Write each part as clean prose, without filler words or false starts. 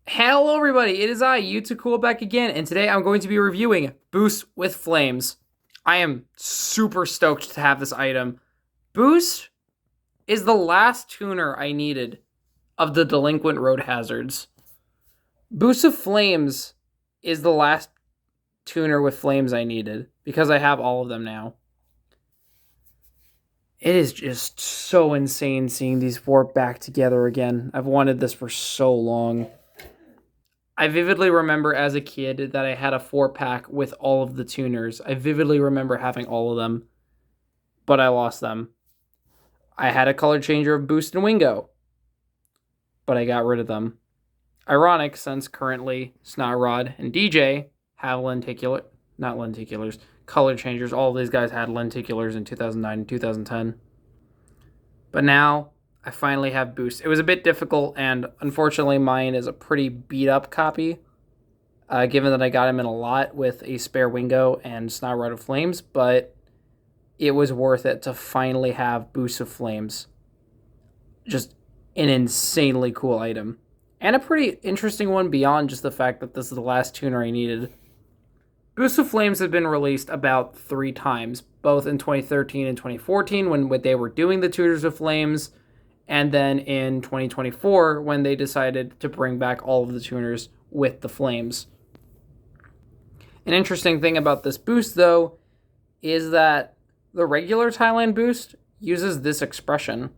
Hello everybody, it is I, Cool back again, and today I'm going to be reviewing Boost with Flames. I am super stoked to have this item. Boost is the last tuner I needed of the Delinquent Road Hazards. Boost of Flames is the last tuner with Flames I needed, because I have all of them now. It is just so insane seeing these four back together again. I've wanted this for so long. I vividly remember as a kid that I had a 4-pack with all of the tuners. I vividly remember having all of them, but I lost them. I had a color changer of Boost and Wingo, but I got rid of them. Ironic, since currently Snotrod and DJ have color changers. All of these guys had lenticulars in 2009 and 2010. But now I finally have Boost. It was a bit difficult, and unfortunately mine is a pretty beat up copy, given that I got him in a lot with a spare Wingo and Snotrod of Flames, but it was worth it to finally have Boost of Flames. Just an insanely cool item. And a pretty interesting one beyond just the fact that this is the last tuner I needed. Boost of Flames have been released about 3 times, both in 2013 and 2014 when they were doing the Tutors of Flames, and then in 2024 when they decided to bring back all of the tuners with the Flames. An interesting thing about this boost, though, is that the regular Thailand boost uses this expression.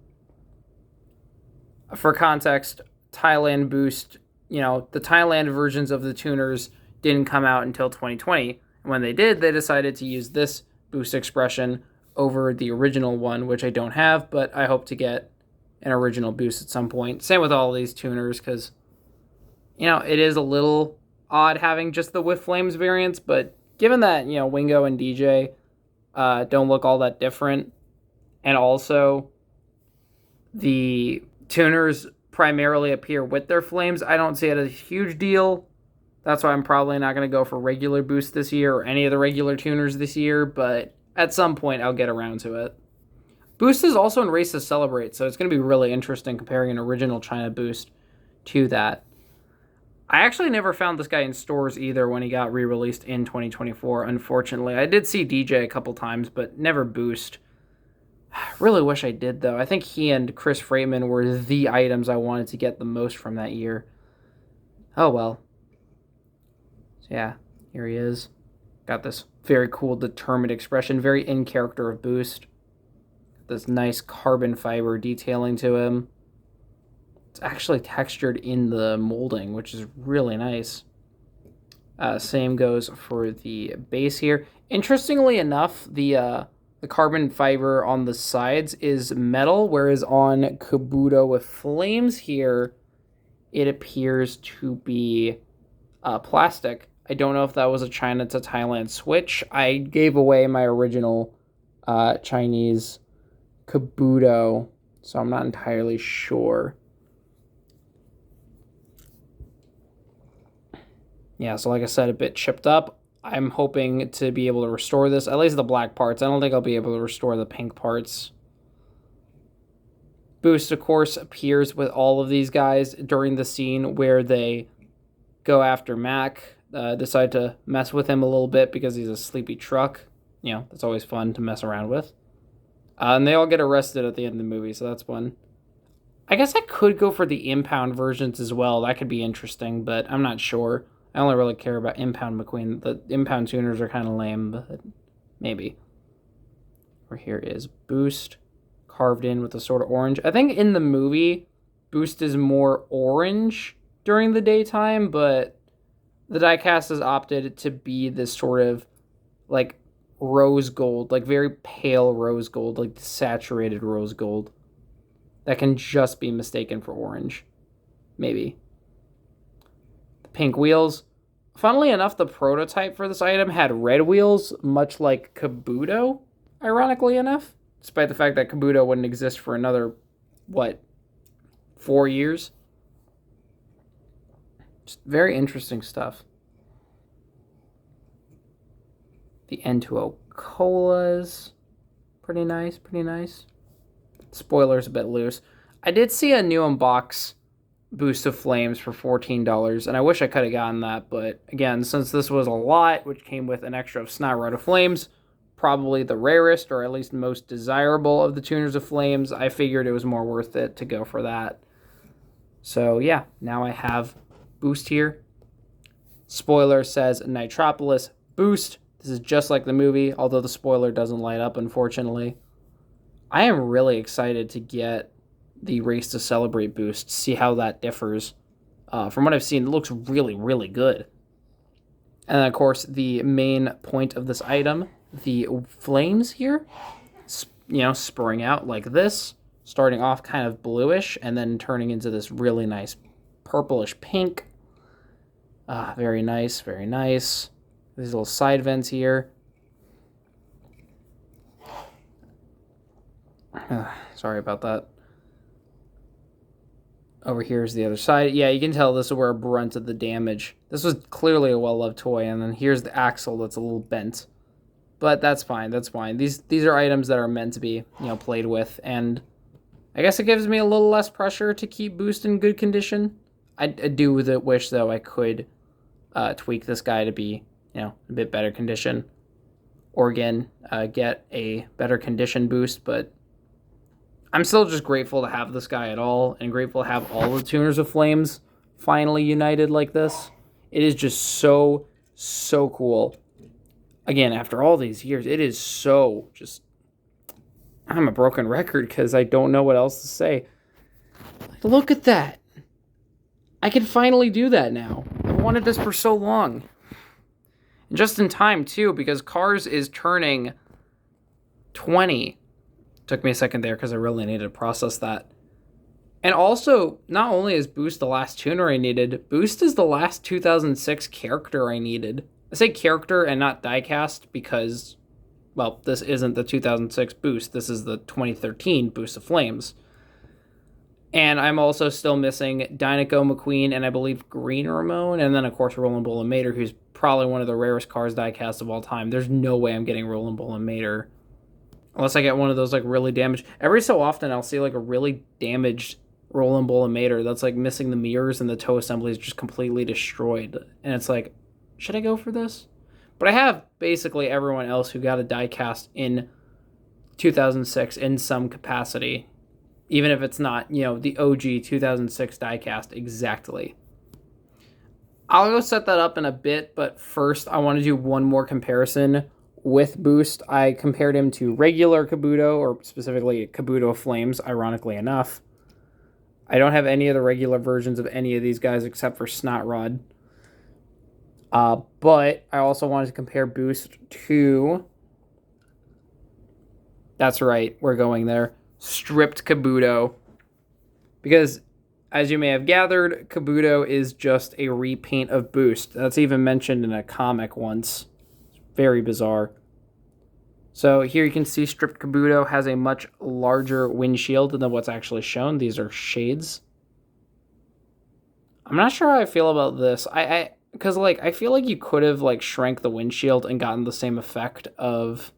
For context, Thailand boost, the Thailand versions of the tuners didn't come out until 2020. And when they did, they decided to use this boost expression over the original one, which I don't have, but I hope to get an original boost at some point. Same with all of these tuners, because, it is a little odd having just the With Flames variants, but given that, Wingo and DJ don't look all that different, and also the tuners primarily appear with their flames, I don't see it as a huge deal. That's why I'm probably not going to go for regular boost this year or any of the regular tuners this year, but at some point I'll get around to it. Boost is also in Race to Celebrate, so it's going to be really interesting comparing an original China boost to that. I actually never found this guy in stores either when he got re-released in 2024, unfortunately. I did see DJ a couple times, but never Boost. Really wish I did, though. I think he and Chris Freeman were the items I wanted to get the most from that year. Oh, well. So, yeah, here he is. Got this very cool, determined expression, very in character of Boost. This nice carbon fiber detailing to him. It's actually textured in the molding, which is really nice. Same goes for the base here. Interestingly enough, the carbon fiber on the sides is metal, whereas on Kabuto with Flames here, it appears to be plastic. I don't know if that was a China to Thailand switch. I gave away my original Chinese Kabuto, so I'm not entirely sure. Yeah, so like I said, a bit chipped up. I'm hoping to be able to restore this, at least the black parts. I don't think I'll be able to restore the pink parts. Boost, of course, appears with all of these guys during the scene where they go after Mac, decide to mess with him a little bit because he's a sleepy truck. That's always fun to mess around with. And they all get arrested at the end of the movie, so that's fun. I guess I could go for the impound versions as well. That could be interesting, but I'm not sure. I only really care about Impound McQueen. The Impound tuners are kind of lame, but maybe. Where here is Boost, carved in with a sort of orange. I think in the movie, Boost is more orange during the daytime, but the diecast has opted to be this sort of like rose gold, like very pale rose gold, like saturated rose gold. That can just be mistaken for orange. Maybe. Pink wheels. Funnily enough, the prototype for this item had red wheels, much like Kabuto, ironically enough, despite the fact that Kabuto wouldn't exist for another, 4 years? Just very interesting stuff. The N2O colas. Pretty nice, pretty nice. Spoiler's a bit loose. I did see a new unbox Boost of Flames for $14, and I wish I could have gotten that, but again, since this was a lot, which came with an extra of Snot Rod of Flames, probably the rarest or at least most desirable of the Tuners of Flames, I figured it was more worth it to go for that. So yeah, now I have Boost here. Spoiler says Nitropolis Boost. This is just like the movie, although the spoiler doesn't light up, unfortunately. I am really excited to get the Race to Celebrate boost, see how that differs. From what I've seen, it looks really, really good. And then, of course, the main point of this item, the flames here, spurring out like this, starting off kind of bluish and then turning into this really nice purplish pink. Very nice, very nice. These little side vents here. Sorry about that. Over here is the other side. Yeah, you can tell this is where a brunt of the damage. This was clearly a well-loved toy, and then here's the axle that's a little bent. But that's fine, that's fine. These are items that are meant to be, played with, and I guess it gives me a little less pressure to keep Boost in good condition. I do wish, though, I could tweak this guy to be, a bit better condition. Or again, get a better condition Boost, but I'm still just grateful to have this guy at all, and grateful to have all the Tuners of Flames finally united like this. It is just so, so cool. Again, after all these years, it is so just... I'm a broken record because I don't know what else to say. Look at that. I can finally do that now. I've wanted this for so long. And just in time, too, because Cars is turning 20. Took me a second there because I really needed to process that. And also, not only is Boost the last tuner I needed, Boost is the last 2006 character I needed. I say character and not diecast because, well, this isn't the 2006 Boost. This is the 2013 Boost of Flames. And I'm also still missing Dinoco McQueen and I believe Green Ramon. And then, of course, Roland Bull and Mater, who's probably one of the rarest Cars diecast of all time. There's no way I'm getting Roland Bull and Mater. Unless I get one of those, really damaged. Every so often, I'll see, a really damaged Roland Bull and Mater that's, missing the mirrors and the toe assembly is just completely destroyed. And it's like, should I go for this? But I have basically everyone else who got a diecast in 2006 in some capacity. Even if it's not, the OG 2006 diecast exactly. I'll go set that up in a bit, but first I want to do one more comparison with Boost. I compared him to regular Kabuto, or specifically Kabuto Flames, ironically enough. I don't have any of the regular versions of any of these guys except for Snot Rod. But I also wanted to compare Boost to... That's right, we're going there. Stripped Kabuto. Because, as you may have gathered, Kabuto is just a repaint of Boost. That's even mentioned in a comic once. Very bizarre. So here you can see Stripped Kabuto has a much larger windshield than what's actually shown. These are shades. I'm not sure how I feel about this. Because I feel like you could have shrank the windshield and gotten the same effect of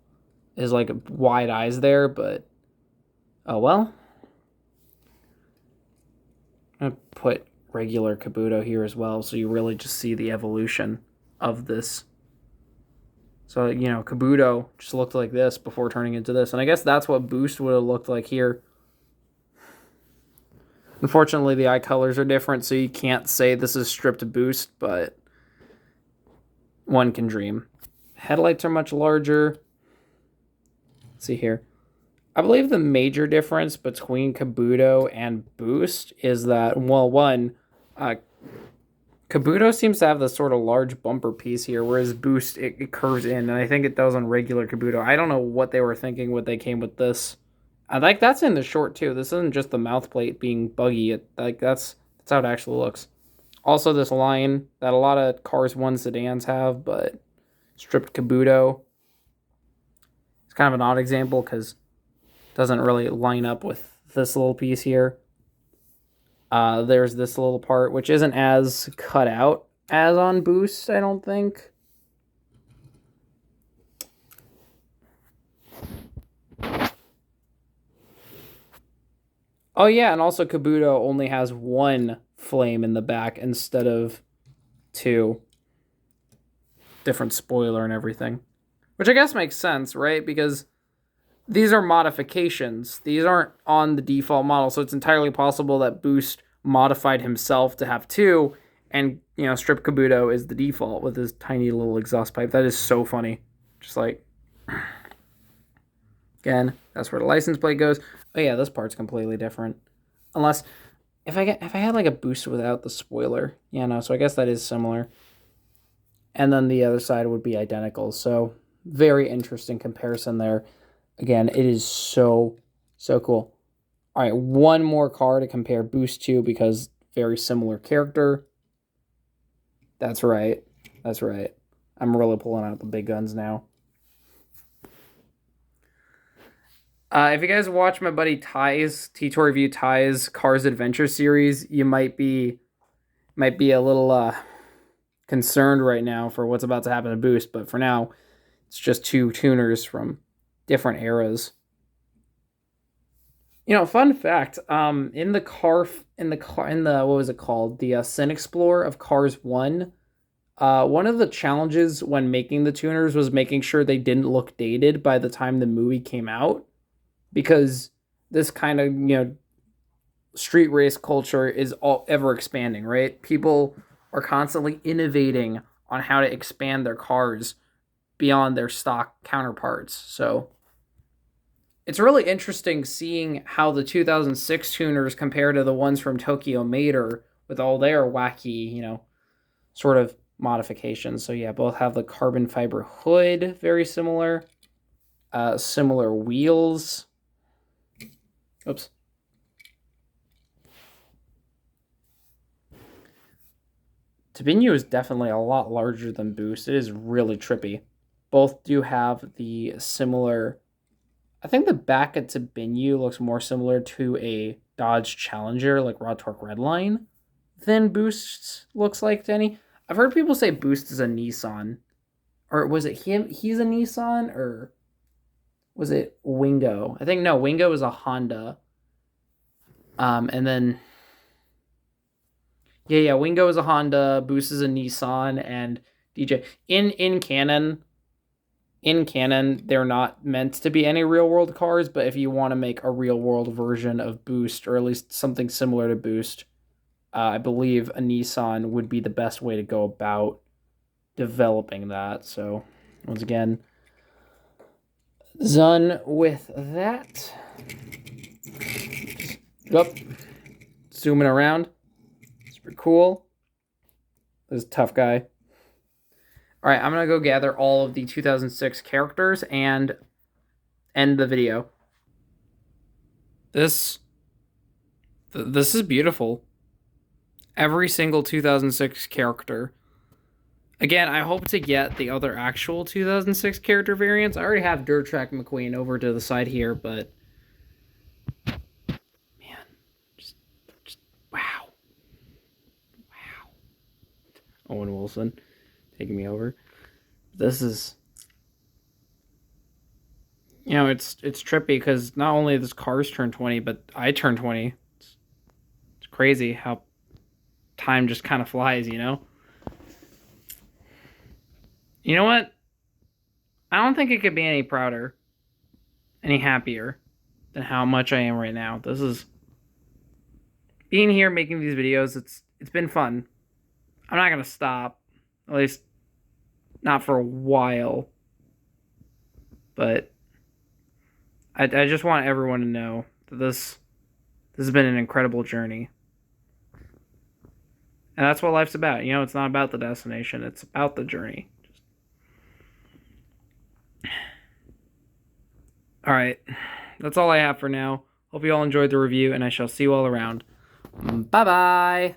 his wide eyes there, but oh well. I'm gonna put regular Kabuto here as well, so you really just see the evolution of this. So, Kabuto just looked like this before turning into this. And I guess that's what Boost would have looked like here. Unfortunately, the eye colors are different, so you can't say this is stripped Boost, but one can dream. Headlights are much larger. Let's see here. I believe the major difference between Kabuto and Boost is that, well, one, Kabuto seems to have this sort of large bumper piece here, whereas Boost, it curves in, and I think it does on regular Kabuto. I don't know what they were thinking when they came with this. That's in the short, too. This isn't just the mouth plate being buggy. That's how it actually looks. Also, this line that a lot of Cars 1 sedans have, but stripped Kabuto. It's kind of an odd example, because it doesn't really line up with this little piece here. There's this little part, which isn't as cut out as on Boost, I don't think. Oh yeah, and also Kabuto only has one flame in the back instead of 2. Different spoiler and everything. Which I guess makes sense, right? Because these are modifications. These aren't on the default model, so it's entirely possible that Boost modified himself to have 2, and, Strip Kabuto is the default with his tiny little exhaust pipe. That is so funny. Just like, again, that's where the license plate goes. Oh yeah, this part's completely different. Unless, if I had like a Boost without the spoiler. Yeah, no, so I guess that is similar. And then the other side would be identical. So, very interesting comparison there. Again, it is so, so cool. All right, one more car to compare Boost to because very similar character. That's right. That's right. I'm really pulling out the big guns now. If you guys watch my buddy Ty's, T-Tour Review Ty's Cars Adventure series, you might be a little concerned right now for what's about to happen to Boost, but for now, it's just 2 tuners from different eras. Fun fact, in the what was it called? The Sin Explorer of Cars 1, one of the challenges when making the tuners was making sure they didn't look dated by the time the movie came out, because this kind of, street race culture is all ever expanding, right? People are constantly innovating on how to expand their cars beyond their stock counterparts. So it's really interesting seeing how the 2006 tuners compare to the ones from Tokyo Mater with all their wacky, sort of modifications. So yeah, both have the carbon fiber hood, very similar. Similar wheels. Oops. Tabinyu is definitely a lot larger than Boost. It is really trippy. Both do have the similar... I think the back at Tabinyu looks more similar to a Dodge Challenger, like Raw Torque Redline, than Boost looks like to any. I've heard people say Boost is a Nissan. Or was it him? He's a Nissan? Or was it Wingo? I think, no, Wingo is a Honda. And then... Yeah, Wingo is a Honda, Boost is a Nissan, and DJ. In canon, they're not meant to be any real-world cars, but if you want to make a real-world version of Boost, or at least something similar to Boost, I believe a Nissan would be the best way to go about developing that. So, once again, done with that. Yep. Zooming around. Super cool. This is a tough guy. All right, I'm going to go gather all of the 2006 characters and end the video. This is beautiful. Every single 2006 character. Again, I hope to get the other actual 2006 character variants. I already have Dirt Track McQueen over to the side here, but... Man, just wow. Wow. Owen Wilson taking me over. This is... it's trippy because not only does Cars turn 20, but I turn 20. It's crazy how time just kind of flies, You know what? I don't think it could be any prouder, any happier than how much I am right now. This is... Being here making these videos, it's been fun. I'm not going to stop. At least not for a while. But I just want everyone to know that this has been an incredible journey. And that's what life's about. It's not about the destination. It's about the journey. All right. That's all I have for now. Hope you all enjoyed the review, and I shall see you all around. Bye-bye.